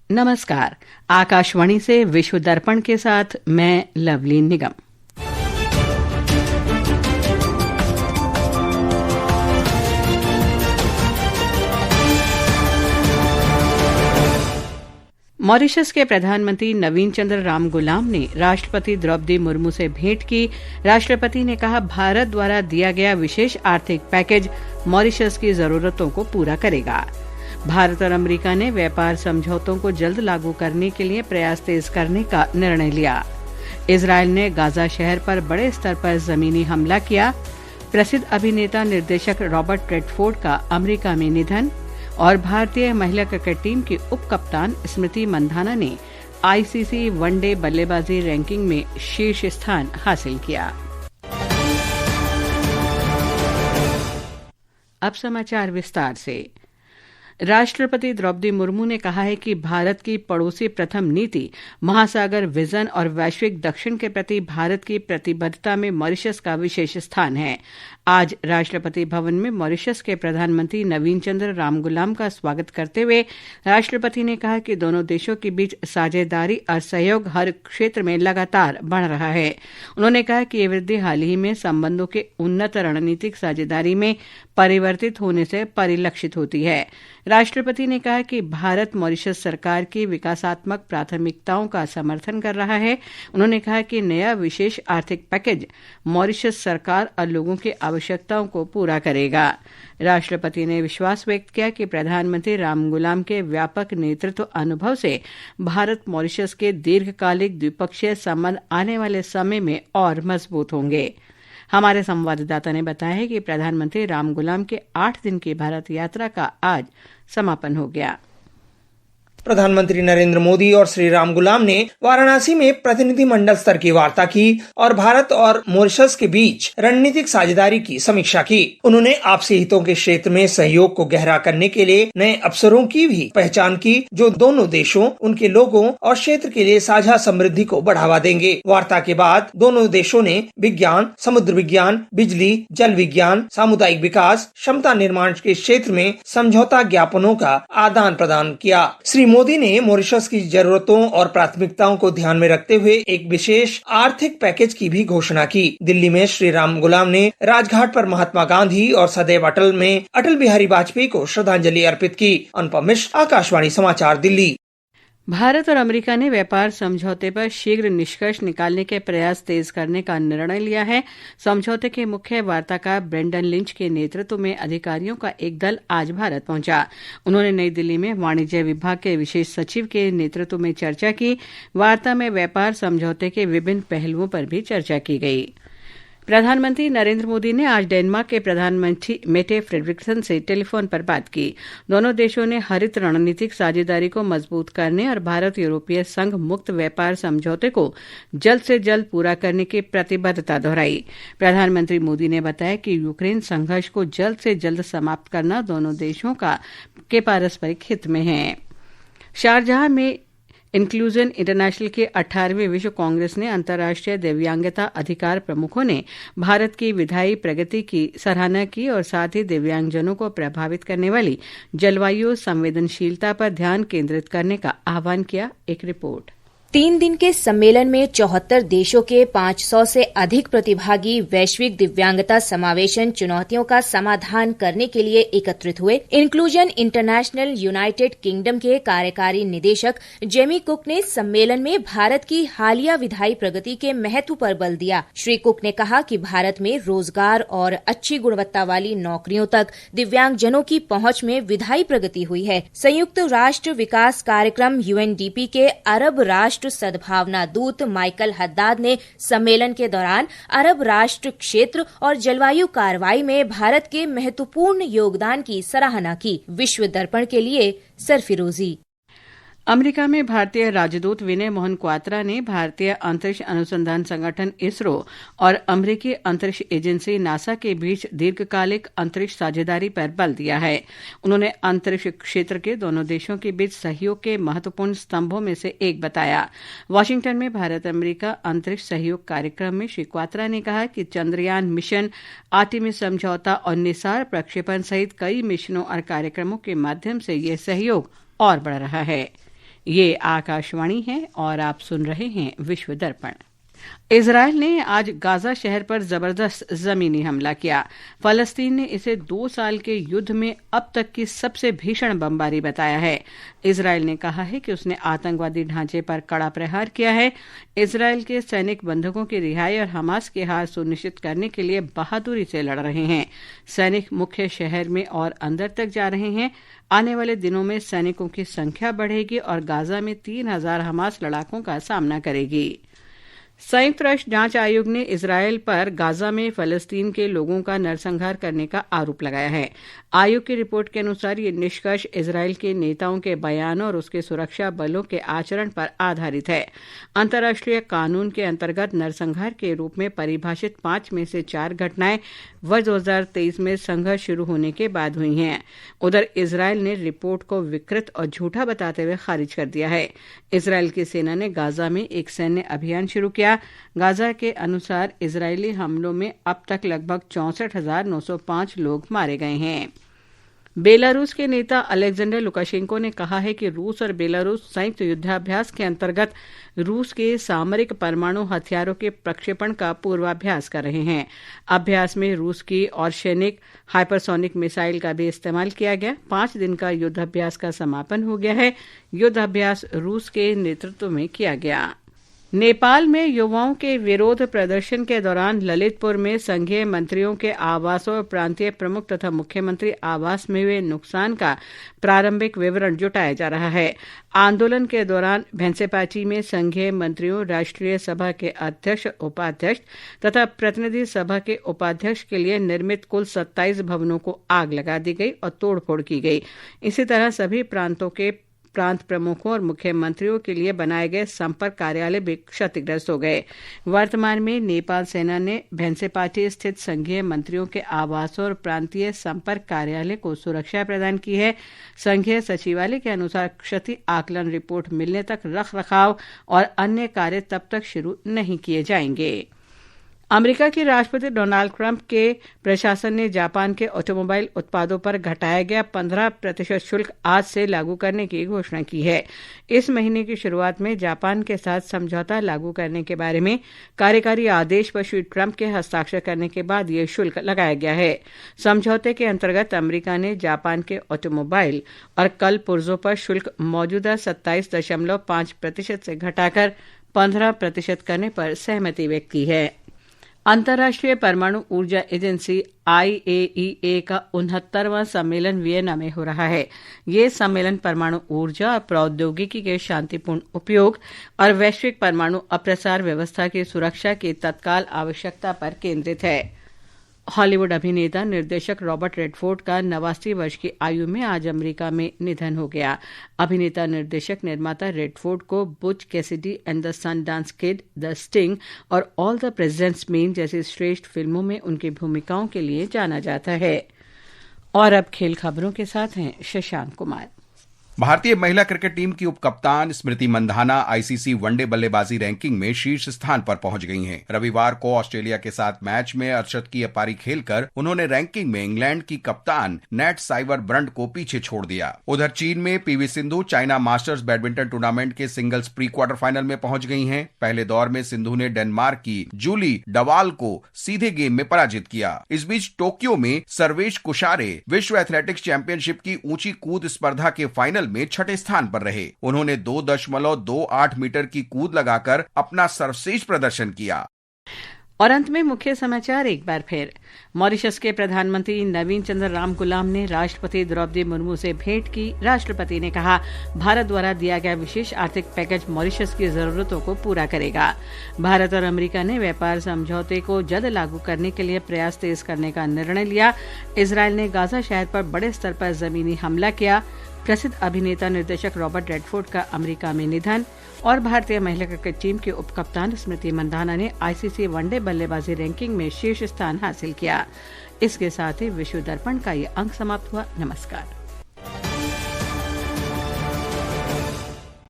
नमस्कार। आकाशवाणी से विश्व दर्पण के साथ मैं लवली निगम। मॉरिशस के प्रधानमंत्री नवीन चंद्र रामगुलाम ने राष्ट्रपति द्रौपदी मुर्मू से भेंट की। राष्ट्रपति ने कहा, भारत द्वारा दिया गया विशेष आर्थिक पैकेज मॉरिशस की जरूरतों को पूरा करेगा। भारत और अमेरिका ने व्यापार समझौतों को जल्द लागू करने के लिए प्रयास तेज करने का निर्णय लिया। इजरायल ने गाजा शहर पर बड़े स्तर पर जमीनी हमला किया। प्रसिद्ध अभिनेता निर्देशक रॉबर्ट रेडफोर्ड का अमेरिका में निधन। और भारतीय महिला क्रिकेट टीम की उप कप्तान स्मृति मंधाना ने आईसीसी वनडे बल्लेबाजी रैंकिंग में शीर्ष स्थान हासिल किया। अब समाचार विस्तार से। राष्ट्रपति द्रौपदी मुर्मू ने कहा है कि भारत की पड़ोसी प्रथम नीति, महासागर विजन और वैश्विक दक्षिण के प्रति भारत की प्रतिबद्धता में मॉरिशस का विशेष स्थान है। आज राष्ट्रपति भवन में मॉरिशस के प्रधानमंत्री नवीन चंद्र रामगुलाम का स्वागत करते हुए राष्ट्रपति ने कहा कि दोनों देशों के बीच साझेदारी और सहयोग हर क्षेत्र में लगातार बढ़ रहा है। उन्होंने कहा कि ये वृद्धि हाल ही में संबंधों के उन्नत रणनीतिक साझेदारी में परिवर्तित होने से परिलक्षित होती है। राष्ट्रपति ने कहा कि भारत मॉरिशस सरकार की विकासात्मक प्राथमिकताओं का समर्थन कर रहा है। उन्होंने कहा कि नया विशेष आर्थिक पैकेज मॉरिशस सरकार और लोगों की आवश्यकताओं को पूरा करेगा। राष्ट्रपति ने विश्वास व्यक्त किया कि प्रधानमंत्री रामगुलाम के व्यापक नेतृत्व अनुभव से भारत मॉरिशस के दीर्घकालिक द्विपक्षीय संबंध आने वाले समय में और मजबूत होंगे। हमारे संवाददाता ने बताया है कि प्रधानमंत्री रामगुलाम के 8 दिन की भारत यात्रा का आज समापन हो गया। प्रधानमंत्री नरेंद्र मोदी और श्री रामगुलाम ने वाराणसी में प्रतिनिधि मंडल स्तर की वार्ता की और भारत और मॉरिशस के बीच रणनीतिक साझेदारी की समीक्षा की। उन्होंने आपसी हितों के क्षेत्र में सहयोग को गहरा करने के लिए नए अवसरों की भी पहचान की, जो दोनों देशों, उनके लोगों और क्षेत्र के लिए साझा समृद्धि को बढ़ावा देंगे। वार्ता के बाद दोनों देशों ने विज्ञान, समुद्र विज्ञान, बिजली, जल विज्ञान, सामुदायिक विकास, क्षमता निर्माण के क्षेत्र में समझौता ज्ञापनों का आदान प्रदान किया। श्री मोदी ने मॉरिशस की जरूरतों और प्राथमिकताओं को ध्यान में रखते हुए एक विशेष आर्थिक पैकेज की भी घोषणा की। दिल्ली में श्री रामगुलाम ने राजघाट पर महात्मा गांधी और सदैव अटल में अटल बिहारी वाजपेयी को श्रद्धांजलि अर्पित की। अनुपम मिश्र, आकाशवाणी समाचार, दिल्ली। भारत और अमेरिका ने व्यापार समझौते पर शीघ्र निष्कर्ष निकालने के प्रयास तेज करने का निर्णय लिया है। समझौते के मुख्य वार्ताकार ब्रेंडन लिंच के नेतृत्व में अधिकारियों का एक दल आज भारत पहुंचा। उन्होंने नई दिल्ली में वाणिज्य विभाग के विशेष सचिव के नेतृत्व में चर्चा की। वार्ता में व्यापार समझौते के विभिन्न पहलुओं पर भी चर्चा की गई। प्रधानमंत्री नरेंद्र मोदी ने आज डेनमार्क के प्रधानमंत्री मेटे फ्रेडरिक्सन से टेलीफोन पर बात की। दोनों देशों ने हरित रणनीतिक साझेदारी को मजबूत करने और भारत यूरोपीय संघ मुक्त व्यापार समझौते को जल्द से जल्द पूरा करने की प्रतिबद्धता दोहराई। प्रधानमंत्री मोदी ने बताया कि यूक्रेन संघर्ष को जल्द से जल्द समाप्त करना दोनों देशों के पारस्परिक हित में है। शारजाह में इंक्लूजन इंटरनेशनल के 18वें विश्व कांग्रेस ने अंतर्राष्ट्रीय दिव्यांगता अधिकार प्रमुखों ने भारत की विधायी प्रगति की सराहना की और साथ ही दिव्यांगजनों को प्रभावित करने वाली जलवायु संवेदनशीलता पर ध्यान केंद्रित करने का आह्वान किया। एक रिपोर्ट। 3 दिन के सम्मेलन में 74 देशों के 500 से अधिक प्रतिभागी वैश्विक दिव्यांगता समावेशन चुनौतियों का समाधान करने के लिए एकत्रित हुए। इंक्लूजन इंटरनेशनल यूनाइटेड किंगडम के कार्यकारी निदेशक जेमी कुक ने सम्मेलन में भारत की हालिया विधायी प्रगति के महत्व पर बल दिया। श्री कुक ने कहा कि भारत में रोजगार और अच्छी गुणवत्ता वाली नौकरियों तक दिव्यांगजनों की पहुंच में विधायी प्रगति हुई है। संयुक्त राष्ट्र विकास कार्यक्रम यूएनडीपी के अरब राष्ट्र सद्भावना दूत माइकल हद्दाद ने सम्मेलन के दौरान अरब राष्ट्र क्षेत्र और जलवायु कार्रवाई में भारत के महत्वपूर्ण योगदान की सराहना की। विश्व दर्पण के लिए सरफिरोजी। अमेरिका में भारतीय राजदूत विनय मोहन क्वात्रा ने भारतीय अंतरिक्ष अनुसंधान संगठन इसरो और अमेरिकी अंतरिक्ष एजेंसी नासा के बीच दीर्घकालिक अंतरिक्ष साझेदारी पर बल दिया है। उन्होंने अंतरिक्ष क्षेत्र के दोनों देशों के बीच सहयोग के महत्वपूर्ण स्तंभों में से एक बताया। वाशिंगटन में भारत अमेरिका अंतरिक्ष सहयोग कार्यक्रम में श्री क्वात्रा ने कहा कि चंद्रयान मिशन, आर्टेमिस समझौता और निसार प्रक्षेपण सहित कई मिशनों और कार्यक्रमों के माध्यम से यह सहयोग और बढ़ रहा है। ये आकाशवाणी है और आप सुन रहे हैं विश्व दर्पण। इजरायल ने आज गाजा शहर पर जबरदस्त जमीनी हमला किया। फलस्तीन ने इसे 2 साल के युद्ध में अब तक की सबसे भीषण बमबारी बताया है। इजरायल ने कहा है कि उसने आतंकवादी ढांचे पर कड़ा प्रहार किया है। इजरायल के सैनिक बंधकों की रिहाई और हमास की हार सुनिश्चित करने के लिए बहादुरी से लड़ रहे हैं। सैनिक मुख्य शहर में और अंदर तक जा रहे हैं। आने वाले दिनों में सैनिकों की संख्या बढ़ेगी और गाजा में 3000 हमास लड़ाकों का सामना करेगी। संयुक्त राष्ट्र जांच आयोग ने इजरायल पर गाजा में फलस्तीन के लोगों का नरसंहार करने का आरोप लगाया है। आयोग की रिपोर्ट के अनुसार ये निष्कर्ष इजरायल के नेताओं के बयान और उसके सुरक्षा बलों के आचरण पर आधारित है। अंतर्राष्ट्रीय कानून के अंतर्गत नरसंहार के रूप में परिभाषित 5 में से 4 घटनाएं वर्ष 2023 में संघर्ष शुरू होने के बाद हुई हैं। उधर इजरायल ने रिपोर्ट को विकृत और झूठा बताते हुए खारिज कर दिया है। इजरायल की सेना ने गाजा में एक सैन्य अभियान शुरू किया। गाजा के अनुसार इजरायली हमलों में अब तक लगभग 64,905 लोग मारे गए हैं। बेलारूस के नेता अलेक्जेंडर लुकाशेंको ने कहा है कि रूस और बेलारूस संयुक्त युद्धाभ्यास के अंतर्गत रूस के सामरिक परमाणु हथियारों के प्रक्षेपण का पूर्वाभ्यास कर रहे हैं। अभ्यास में रूस की ऑर्शेनिक हाइपरसोनिक मिसाइल का भी इस्तेमाल किया गया। 5 दिन का युद्धाभ्यास का समापन हो गया है। युद्धाभ्यास रूस के नेतृत्व में किया गया। नेपाल में युवाओं के विरोध प्रदर्शन के दौरान ललितपुर में संघीय मंत्रियों के आवासों और प्रांतीय प्रमुख तथा मुख्यमंत्री आवास में हुए नुकसान का प्रारंभिक विवरण जुटाया जा रहा है। आंदोलन के दौरान भेंसेपाची में संघीय मंत्रियों, राष्ट्रीय सभा के अध्यक्ष, उपाध्यक्ष तथा प्रतिनिधि सभा के उपाध्यक्ष के लिए निर्मित कुल 27 भवनों को आग लगा दी गई और तोड़फोड़ की गई। इसी तरह सभी प्रांतों के प्रांत प्रमुखों और मुख्यमंत्रियों के लिए बनाए गए संपर्क कार्यालय भी क्षतिग्रस्त हो गए। वर्तमान में नेपाल सेना ने भेंसेपाटी स्थित संघीय मंत्रियों के आवासों और प्रांतीय संपर्क कार्यालय को सुरक्षा प्रदान की है। संघीय सचिवालय के अनुसार क्षति आकलन रिपोर्ट मिलने तक रखरखाव और अन्य कार्य तब तक शुरू नहीं किए जाएंगे। अमेरिका के राष्ट्रपति डोनाल्ड ट्रंप के प्रशासन ने जापान के ऑटोमोबाइल उत्पादों पर घटाया गया 15% शुल्क आज से लागू करने की घोषणा की है। इस महीने की शुरुआत में जापान के साथ समझौता लागू करने के बारे में कार्यकारी आदेश पर श्री ट्रंप के हस्ताक्षर करने के बाद यह शुल्क लगाया गया है। समझौते के अंतर्गत अमेरिका ने जापान के ऑटोमोबाइल और कल पुर्जों पर शुल्क मौजूदा 27.5% से घटाकर 15% करने पर सहमति व्यक्त की है। अंतर्राष्ट्रीय परमाणु ऊर्जा एजेंसी IAEA का 69वां सम्मेलन वियना में हो रहा है। ये सम्मेलन परमाणु ऊर्जा और प्रौद्योगिकी के शांतिपूर्ण उपयोग और वैश्विक परमाणु अप्रसार व्यवस्था की सुरक्षा की तत्काल आवश्यकता पर केंद्रित है। हॉलीवुड अभिनेता निर्देशक रॉबर्ट रेडफोर्ड का 89 वर्ष की आयु में आज अमेरिका में निधन हो गया। अभिनेता निर्देशक निर्माता रेडफोर्ड को Butch Cassidy and the Sundance Kid, the Sting और ऑल द प्रेसिडेंट्स मेन जैसी श्रेष्ठ फिल्मों में उनकी भूमिकाओं के लिए जाना जाता है। और अब खेल खबरों के साथ हैं शशांक कुमार। भारतीय महिला क्रिकेट टीम की उपकप्तान स्मृति मंधाना आईसीसी वनडे बल्लेबाजी रैंकिंग में शीर्ष स्थान पर पहुंच गई हैं। रविवार को ऑस्ट्रेलिया के साथ मैच में अर्शद की पारी खेलकर उन्होंने रैंकिंग में इंग्लैंड की कप्तान नेट साइवर ब्रंट को पीछे छोड़ दिया। उधर चीन में PV Sindhu China masters badminton tournament के सिंगल्स प्री क्वार्टर फाइनल में पहुंच गई हैं। पहले दौर में सिंधु ने डेनमार्क की जूली डवाल को सीधे गेम में पराजित किया। इस बीच टोक्यो में सर्वेश कुशारे विश्व एथलेटिक्स चैंपियनशिप की ऊंची कूद स्पर्धा के फाइनल में 6ठे स्थान पर रहे। उन्होंने 2.28 मीटर की कूद लगाकर अपना सर्वश्रेष्ठ प्रदर्शन किया। और अंत में मुख्य समाचार एक बार फिर। मॉरिशस के प्रधानमंत्री नवीन चंद्र रामगुलाम ने राष्ट्रपति द्रौपदी मुर्मू से भेंट की। राष्ट्रपति ने कहा, भारत द्वारा दिया गया विशेष आर्थिक पैकेज मॉरिशस की जरूरतों को पूरा करेगा। भारत और अमेरिका ने व्यापार समझौते को जल्द लागू करने के लिए प्रयास तेज करने का निर्णय लिया। इजरायल ने गाजा शहर पर बड़े स्तर पर जमीनी हमला किया। प्रसिद्ध अभिनेता निर्देशक रॉबर्ट रेडफोर्ड का अमेरिका में निधन। और भारतीय महिला क्रिकेट टीम के उपकप्तान स्मृति मंधाना ने आईसीसी वनडे बल्लेबाजी रैंकिंग में शीर्ष स्थान हासिल किया। इसके साथ ही विश्व दर्पण का ये अंक समाप्त हुआ। नमस्कार।